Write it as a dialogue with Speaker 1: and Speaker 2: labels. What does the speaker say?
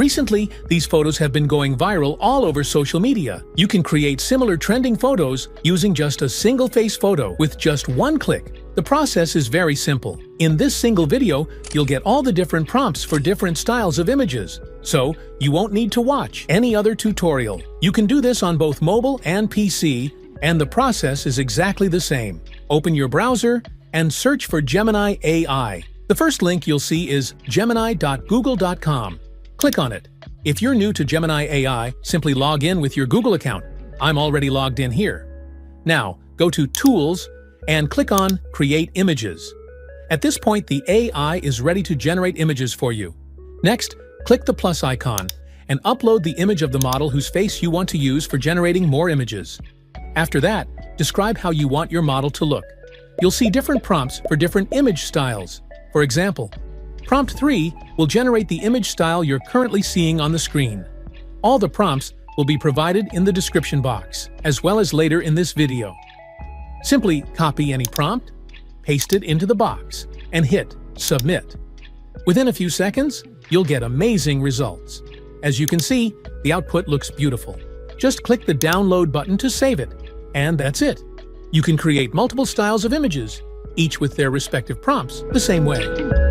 Speaker 1: Recently, these photos have been going viral all over social media. You can create similar trending photos using just a single face photo with just one click. The process is very simple. In this single video, you'll get all the different prompts for different styles of images, so you won't need to watch any other tutorial. You can do this on both mobile and PC, and the process is exactly the same. Open your browser and search for Gemini AI. The first link you'll see is gemini.google.com. Click on it. If you're new to Gemini AI, simply log in with your Google account. I'm already logged in here. Now, go to Tools and click on Create Images. At this point, the AI is ready to generate images for you. Next, click the plus icon and upload the image of the model whose face you want to use for generating more images. After that, describe how you want your model to look. You'll see different prompts for different image styles. For example, Prompt 3 will generate the image style you're currently seeing on the screen. All the prompts will be provided in the description box, as well as later in this video. Simply copy any prompt, paste it into the box, and hit Submit. Within a few seconds, you'll get amazing results. As you can see, the output looks beautiful. Just click the Download button to save it, and that's it. You can create multiple styles of images, each with their respective prompts, the same way.